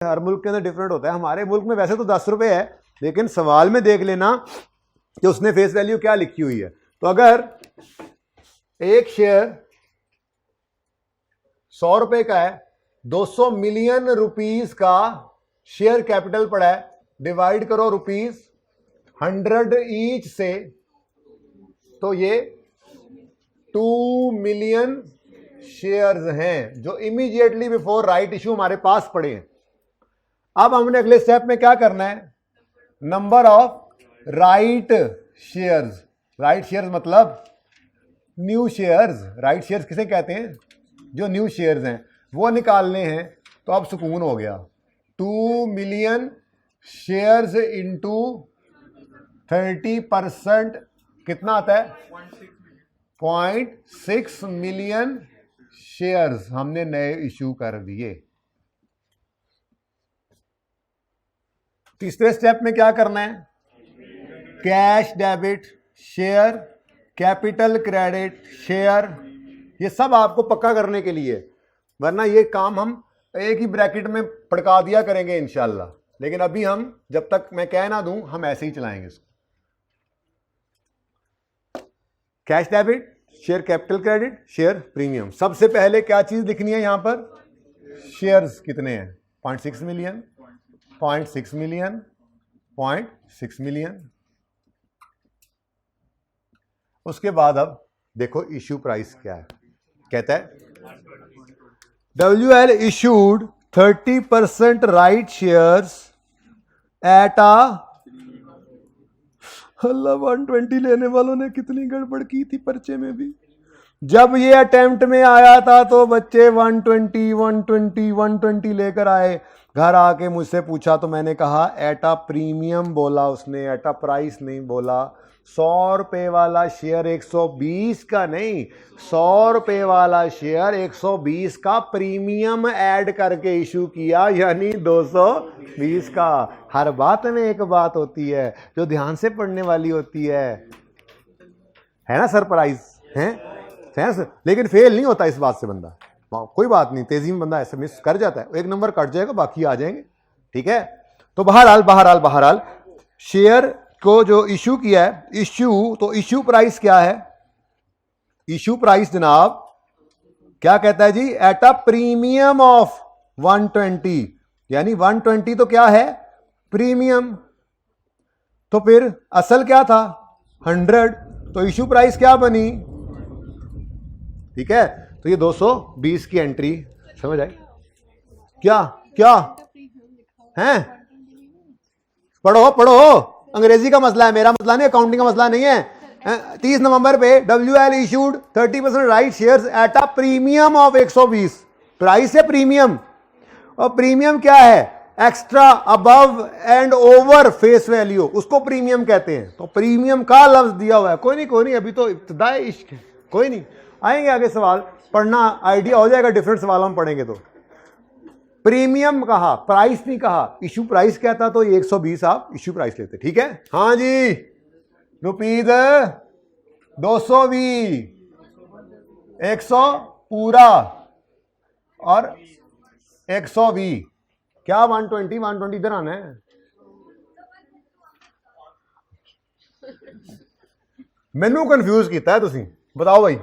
हर मुल्क के अंदर डिफरेंट होता है। हमारे मुल्क में वैसे तो 10 रुपए है, लेकिन सवाल में देख लेना कि उसने फेस वैल्यू क्या लिखी हुई है। तो अगर एक शेयर 100 रुपए का है, 200 मिलियन रुपीस का शेयर कैपिटल पड़ा है, डिवाइड करो ₹100 ईच से, तो ये 2 मिलियन शेयर्स हैं जो इमीडिएटली बिफोर राइट इशू हमारे पास पड़े हैं। अब हमने अगले स्टेप में क्या करना है, number of right shares. Right shares मतलब न्यू शेयर्स। राइट शेयर्स किसे कहते हैं, जो न्यू शेयर्स हैं वो निकालने हैं। तो अब सुकून हो गया, 2 मिलियन शेयर्स इंटू 30% कितना आता है, 0.6 मिलियन शेयर्स हमने नए इशू कर दिए। तीसरे स्टेप में क्या करना है, cash debit share, capital credit share, ये सब आपको पक्का करने के लिए, वरना ये काम हम एक ही ब्रैकेट में पड़का दिया करेंगे इंशाल्लाह। लेकिन अभी हम जब तक मैं कह ना दूं हम ऐसे ही चलाएंगे इसको। Cash debit share, capital credit share, premium. सबसे पहले क्या चीज लिखनी है यहां पर, शेयर्स कितने हैं, 0.6 मिलियन, 0.6 मिलियन, 0.6 मिलियन। उसके बाद अब देखो इशू प्राइस क्या है, कहता है WL issued 30% right shares at अल्लाह 120 लेने वालों ने कितनी गड़बड़ की थी पर्चे में भी। जब ये अटेम्प्ट में आया था तो बच्चे 120 लेकर आए, घर आके मुझसे पूछा तो मैंने कहा एट अ प्रीमियम बोला उसने, एट अ प्राइस नहीं बोला। 100 रुपए वाला शेयर 120 का नहीं, 100 रुपए वाला शेयर 120 का प्रीमियम ऐड करके इशू किया, यानी 220 का। हर बात में एक बात होती है जो ध्यान से पढ़ने वाली होती है ना सरप्राइज है सर। लेकिन फेल नहीं होता इस बात से बंदा, कोई बात नहीं, तेजी में बंदा ऐसे मिस कर जाता है, एक नंबर कट जाएगा बाकी आ जाएंगे, ठीक है। तो बहरहाल शेयर को जो इशू किया है, इशू, तो इशू प्राइस क्या है, इशू प्राइस जनाब क्या कहता है जी, एट अ प्रीमियम ऑफ 120, यानी 120 तो क्या है, प्रीमियम। तो फिर असल क्या था 100, तो इशू प्राइस क्या बनी, ठीक है। तो ये 220 की एंट्री समझ आई, क्या है, पढ़ो, अंग्रेजी का मसला है, मेरा मसला नहीं, अकाउंटिंग का मसला नहीं है। 30 नवंबर पे WL issued 30% right shares at a premium of 120, price है प्रीमियम, और प्रीमियम क्या है, extra, above and over face value, उसको प्रीमियम कहते हैं। तो प्रीमियम का लफ्ज दिया हुआ है, कोई नहीं, अभी तो इब्तिदाई इश्क है, कोई नहीं, आएंगे आगे सवाल, पढ़ना आइडिया हो जाएगा, डिफरेंट सवाल हम पढ़ेंगे। तो प्रीमियम कहा, प्राइस नहीं कहा। इशू प्राइस क्या था, तो 120 आप इशू प्राइस लेते, ठीक है। हाँ जी, रुपीज 220, 100 पूरा और 120, क्या 120 इधर आना है, मैनू कंफ्यूज किया है तुसी, बताओ भाई।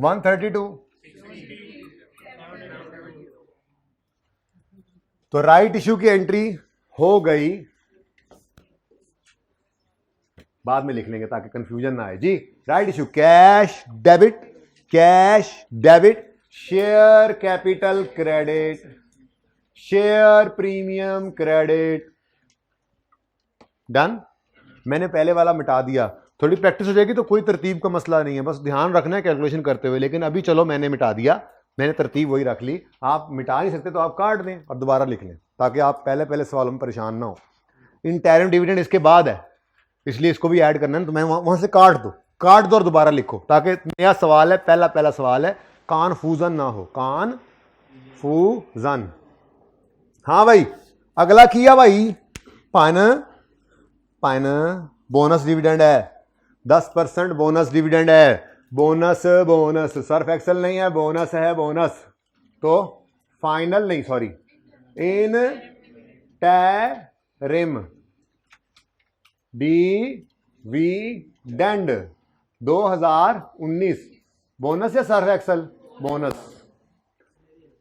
132, तो राइट इशू की एंट्री हो गई, बाद में लिख लेंगे ताकि कंफ्यूजन ना आए जी। Right issue, cash debit, share capital credit, share premium credit, done. मैंने पहले वाला मिटा दिया, थोड़ी प्रैक्टिस हो जाएगी तो कोई तरतीब का मसला नहीं है, बस ध्यान रखना है कैलकुलेशन करते हुए। लेकिन अभी चलो मैंने मिटा दिया, मैंने तरतीब वही रख ली। आप मिटा नहीं सकते तो आप काट दें और दोबारा लिख लें, ताकि आप पहले सवालों में परेशान ना हो। इंटरम डिविडेंड इसके बाद है, इसलिए इसको भी ऐड करना है, तो मैं वहां से काट दो और दोबारा लिखो, ताकि नया सवाल है, पहला सवाल है, कन्फ्यूजन ना हो, कन्फ्यूजन। हाँ भाई, अगला किया भाई, पाइन बोनस डिविडेंड है, 10% बोनस डिविडेंड है, बोनस सर्फ एक्सेल नहीं है, बोनस है, बोनस। तो फाइनल नहीं, सॉरी इन टैरिम डिविडेंड 2019 बोनस या सर्व एक्सल बोनस।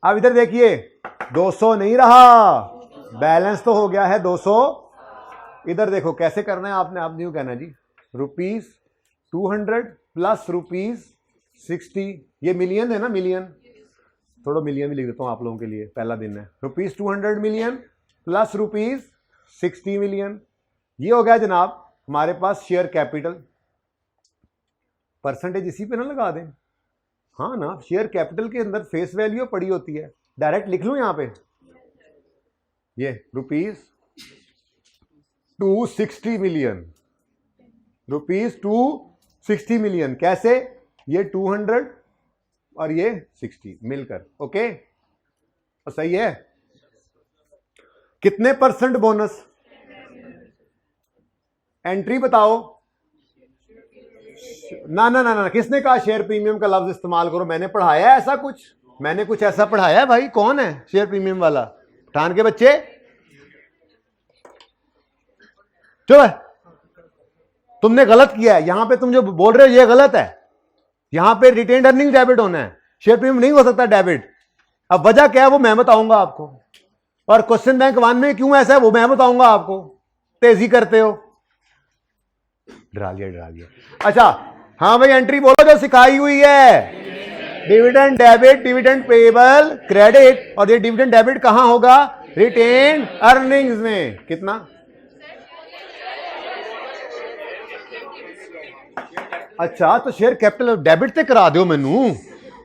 अब इधर देखिए 200 नहीं रहा, बैलेंस तो हो गया है 200। इधर देखो कैसे करना है आपने, आप न्यू कहना जी ₹200 प्लस ₹60, ये मिलियन है ना, मिलियन, थोड़ा मिलियन भी लिख देता हूं आप लोगों के लिए, पहला दिन है। ₹200 मिलियन प्लस ₹60 मिलियन, ये हो गया जनाब हमारे पास शेयर कैपिटल। परसेंटेज इसी पे ना लगा दें, हाँ ना, शेयर कैपिटल के अंदर फेस वैल्यू पड़ी होती है, डायरेक्ट लिख लूं यहां पे, ये ₹260 मिलियन, ₹260 मिलियन। कैसे, ये 200 और ये 60 मिलकर, ओके, तो सही है। कितने % बोनस, एंट्री बताओ। ना ना ना ना, किसने कहा शेयर प्रीमियम का लफ्ज इस्तेमाल करो, मैंने पढ़ाया है ऐसा कुछ, मैंने कुछ ऐसा पढ़ाया है भाई? कौन है शेयर प्रीमियम वाला, पठान के बच्चे? चलो तुमने गलत किया है, यहां पे तुम जो बोल रहे हो ये गलत है। यहां पे रिटेन्ड अर्निंग डेबिट होना है, शेयर प्रीमियम नहीं हो सकता डेबिट। अब वजह क्या है वो मैं बताऊंगा आपको, और क्वेश्चन बैंक 1 में क्यों ऐसा है वो मैं बताऊंगा आपको। तेजी करते हो, डरा लिया। अच्छा हाँ भाई, एंट्री बोलो जो सिखाई हुई है, dividend debit, dividend payable credit, और ये डिविडेंड डेबिट कहां होगा, रिटेन्ड अर्निंग्स में। कितना, अच्छा तो शेयर कैपिटल डेबिट से करा दो मैनू,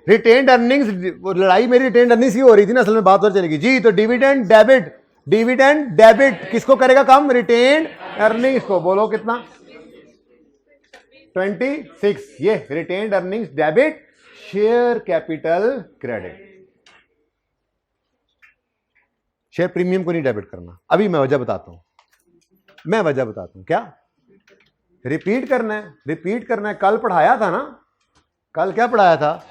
रिटेन्ड अर्निंग्स, लड़ाई मेरी रिटेन्ड अर्निंग्स की हो रही थी ना, असल में बात और चलेगी जी। तो डिविडेंड डेबिट, डिविडेंड डेबिट किसको करेगा कम, रिटेन्ड अर्निंग्स को। बोलो कितना, 26, ये retained earnings debit, share capital credit. Share premium को नहीं डेबिट करना, अभी मैं वजह बताता हूं, क्या रिपीट करना है, कल पढ़ाया था ना, कल क्या पढ़ाया था,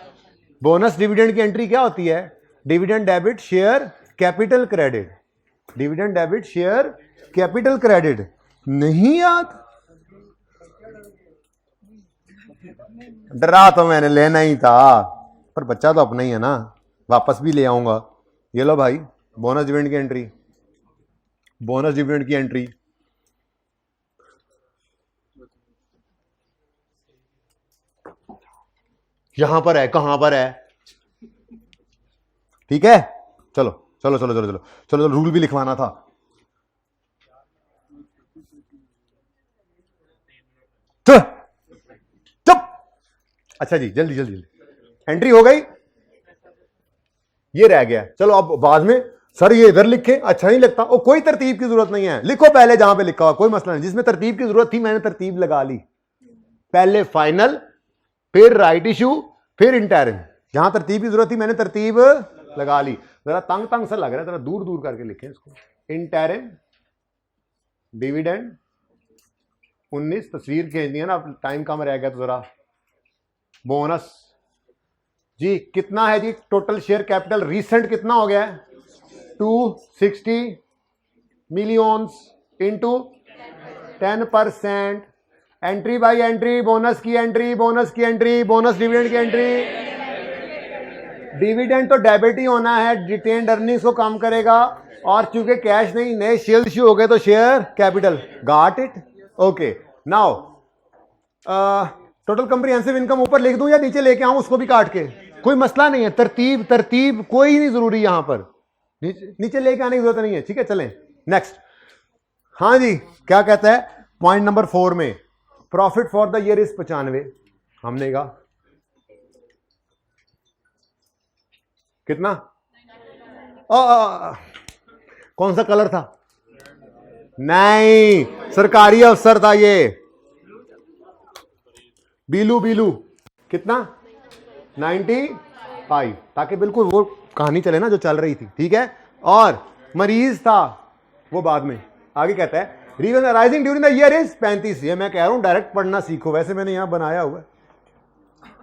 बोनस डिविडेंड की एंट्री क्या होती है, dividend debit share capital credit, dividend debit share capital credit. नहीं याद, डरा तो मैंने लेना ही था, पर बच्चा तो अपना ही है ना, वापस भी ले आऊंगा। ये लो भाई बोनस डिविडेंड की एंट्री, बोनस डिविडेंड की एंट्री, यहां पर है, कहां पर है, ठीक है। चलो रूल भी लिखवाना था। चुप, अच्छा जी जल्दी एंट्री हो गई, ये रह गया। चलो अब बाद में सर ये इधर लिखे, अच्छा नहीं लगता, और कोई तरतीब की जरूरत नहीं है, लिखो पहले जहां पे लिखा हुआ, कोई मसला नहीं। जिसमें तरतीब की जरूरत थी मैंने तरतीब लगा ली, पहले फाइनल, फिर राइट इशू, फिर इंटरिम। जहां तरतीब की जरूरत थी मैंने तरतीब लगा ली। जरा तंग सा लग रहा है, जरा दूर करके लिखें इसको। इंटरिम, डिविडेंड 19, तस्वीर खींच दी है ना, टाइम कम रह गया तो जरा। बोनस जी कितना है जी, टोटल शेयर कैपिटल रीसेंट कितना हो गया है, 260 millions into 10%। Entry by entry, bonus की एंट्री, बोनस डिविडेंड की एंट्री। डिविडेंड तो डेबिट ही होना है, रिटेन्ड अर्निंग्स को कम करेगा, और चूंकि कैश नहीं, नए शेयर इश्यू हो गए तो share capital. Got it, okay. Now total comprehensive income ऊपर लिख दूं या नीचे लेके आऊं उसको भी काट के, कोई मसला नहीं है। तरतीब कोई नहीं जरूरी यहां पर, नीचे लेके आने की जरूरत नहीं है, ठीक है। चलें नेक्स्ट। हाँ जी, क्या कहता है पॉइंट नंबर 4 में, profit for the year is 95। हमने कहा कितना, कौन सा कलर था, नहीं सरकारी अफसर था ये, बीलू। कितना, 95, ताकि बिल्कुल वो कहानी चले ना जो चल रही थी, ठीक है। और मरीज था वो बाद में। आगे कहता है reason rising during the year is 35। ये मैं कह रहा हूं डायरेक्ट पढ़ना सीखो, वैसे मैंने यहां बनाया हुआ है,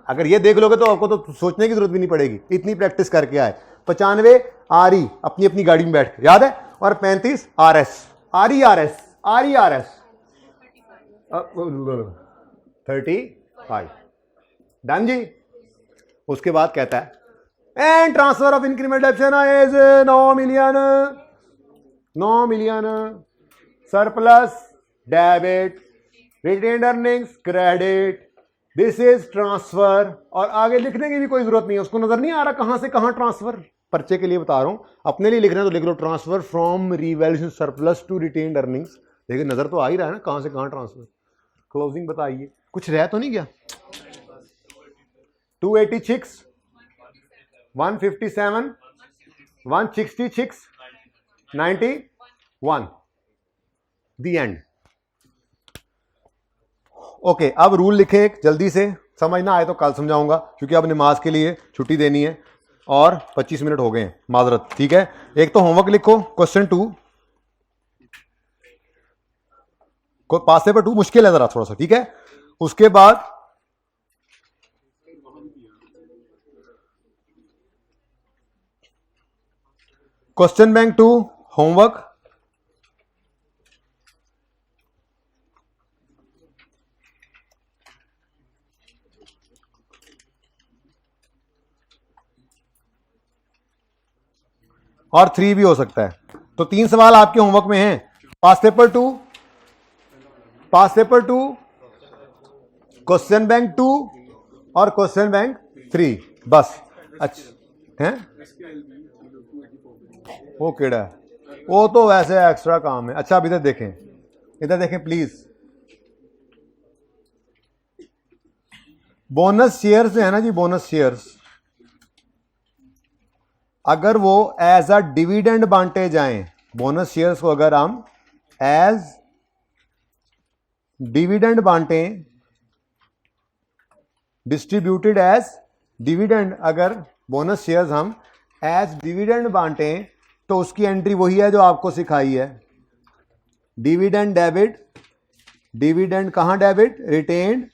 अगर ये देख लोगे तो आपको तो सोचने की जरूरत भी नहीं पड़ेगी, इतनी प्रैक्टिस करके आए। 95 RE अपनी अपनी गाड़ी में बैठ के, याद है, और 35 RS RERS 35 डन जी। उसके बाद कहता है and transfer of increment option is 9 million surplus debit retained earnings credit, this is transfer. और आगे लिखने की भी कोई जरूरत नहीं है, उसको नजर नहीं आ रहा कहां से कहां ट्रांसफर, पर्चे के लिए बता रहा हूं, अपने लिए लिख रहे हैं तो लिख लो transfer from revaluation surplus to retained earnings. लेकिन नजर तो आ ही रहा है ना कहां से कहां ट्रांसफर। क्लोजिंग बताइए, कुछ रह तो नहीं गया। 286 157 166 91 दी एंड। ओके, अब रूल लिखे एक, जल्दी से समझना आए तो कल समझाऊंगा क्योंकि अब नमाज के लिए छुट्टी देनी है और 25 मिनट हो गए हैं, माजरत, ठीक है। एक तो होमवर्क लिखो, क्वेश्चन 2 को पास पेपर 2 मुश्किल है जरा थोड़ा सा, ठीक है। उसके बाद क्वेश्चन बैंक 2 होमवर्क, और 3 भी हो सकता है। तो 3 सवाल आपके होमवर्क में हैं, पास पेपर 2, क्वेश्चन बैंक 2 और क्वेश्चन बैंक 3, बस। अच्छा है वो केड़ा है, वो तो वैसे एक्स्ट्रा काम है। अच्छा अब इधर देखें, प्लीज। बोनस शेयर्स है ना जी, बोनस शेयर्स अगर वो एज अ डिविडेंड बांटे जाएं, बोनस शेयर्स को अगर हम एज डिविडेंड बांटें, डिस्ट्रीब्यूटेड एज डिविडेंड, अगर बोनस शेयर्स हम एज डिविडेंड बांटें तो उसकी एंट्री वही है जो आपको सिखाई है, डिविडेंड डेबिट, डिविडेंड कहां डेबिट, रिटेन्ड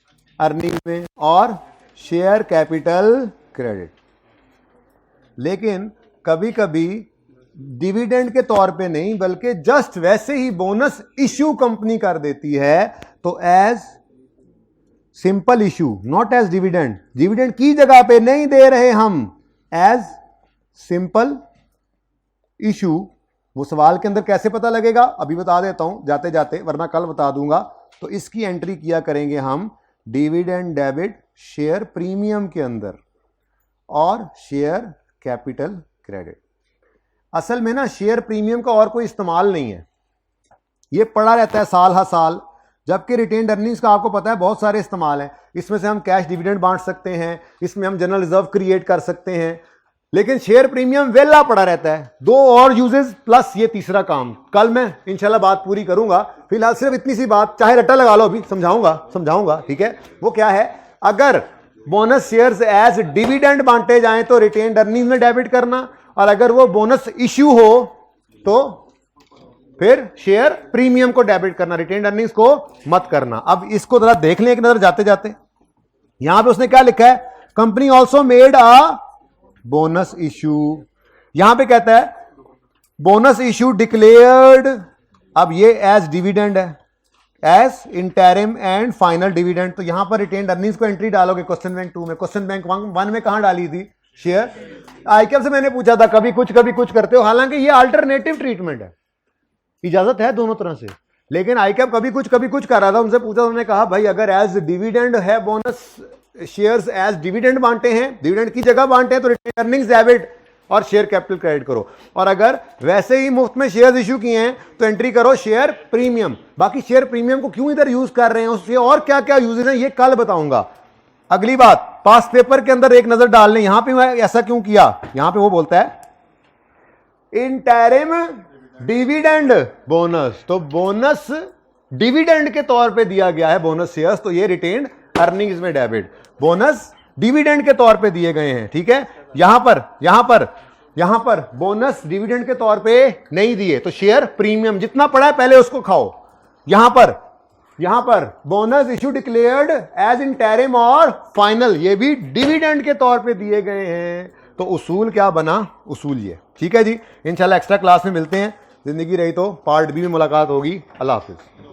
अर्निंग में, और शेयर कैपिटल क्रेडिट। लेकिन कभी कभी डिविडेंड के तौर पे नहीं बल्कि जस्ट वैसे ही बोनस इश्यू कंपनी कर देती है, तो as simple issue, not as dividend, dividend की जगह पे नहीं दे रहे हम, एज सिंपल इश्यू। वो सवाल के अंदर कैसे पता लगेगा अभी बता देता हूं जाते जाते, वरना कल बता दूंगा। तो इसकी एंट्री किया करेंगे हम डिविडेंड डेबिट शेयर प्रीमियम के अंदर और शेयर कैपिटल क्रेडिट। असल में ना शेयर प्रीमियम का और कोई इस्तेमाल नहीं है, ये पड़ा रहता है साल हर साल, जबकि रिटेन्ड अर्निंग्स का आपको पता है बहुत सारे इस्तेमाल हैं। इसमें से हम कैश डिविडेंड बांट सकते हैं, इसमें हम जनरल रिजर्व क्रिएट कर सकते हैं, लेकिन शेयर प्रीमियम वेला पड़ा रहता है। 2 और यूजेस प्लस ये तीसरा काम, कल मैं इंशाल्लाह बात पूरी करूंगा। फिलहाल सिर्फ इतनी सी बात, चाहे रट्टा लगा लो, अभी समझाऊंगा, ठीक है। वो क्या है, अगर बोनस शेयर्स एज डिविडेंड बांटे जाएं तो रिटेन्ड अर्निंग में डेबिट करना, और अगर वो बोनस इश्यू हो तो फिर शेयर प्रीमियम को डेबिट करना, रिटेन्ड अर्निंग्स को मत करना। अब इसको जरा देख लें एक नजर जाते जाते। यहां पे उसने क्या लिखा है, company also made a bonus issue, यहां पे कहता है बोनस इश्यू डिक्लेयर्ड, अब ये एज डिविडेंड है, as interim and final dividend. तो यहां पर रिटेन्ड अर्निंग्स को एंट्री डालोगे क्वेश्चन बैंक 2 में। क्वेश्चन बैंक 1 में कहां डाली थी, शेयर। आईकेएफ से मैंने पूछा था कभी कुछ करते हो, हालांकि ये अल्टरनेटिव ट्रीटमेंट है, इजाजत है दोनों तरह से, लेकिन आईकेएफ कभी कुछ कर रहा था। उनसे पूछा, उन्होंने कहा भाई अगर एज डिविडेंड है, बोनस शेयर्स एज डिविडेंड बांटे हैं, डिविडेंड की जगह बांटे हैं, तो रिटेन्ड अर्निंग्स डेबिट और शेयर कैपिटल क्रेडिट करो। और अगर वैसे ही मुफ्त में शेयर्स इश्यू किए हैं तो एंट्री करो शेयर प्रीमियम। बाकी शेयर प्रीमियम को क्यों इधर यूज कर रहे हैं, उससे और क्या क्या यूजेस हैं, ये कल बताऊंगा। अगली बात, पास पेपर के अंदर एक नजर डाल लें, यहां पे मैं ऐसा क्यों किया, यहां पे वो बोलता है इंटरिम डिविडेंड बोनस, तो बोनस डिविडेंड के तौर पे दिया गया है बोनस शेयर्स, तो ये रिटेन्ड अर्निंग्स में डेबिट, बोनस डिविडेंड के तौर पे दिए गए हैं, ठीक है। यहां पर बोनस डिविडेंड के तौर पे नहीं दिए, तो शेयर प्रीमियम जितना पड़ा है पहले उसको खाओ। यहां पर bonus issue declared as interim और फाइनल, ये भी डिविडेंड के तौर पे दिए गए हैं, तो उसूल क्या बना, उसूल ये। ठीक है जी, इंशाल्लाह एक्स्ट्रा क्लास में मिलते हैं। ज़िंदगी रही तो पार्ट बी में मुलाकात होगी। अल्लाह हाफिज़।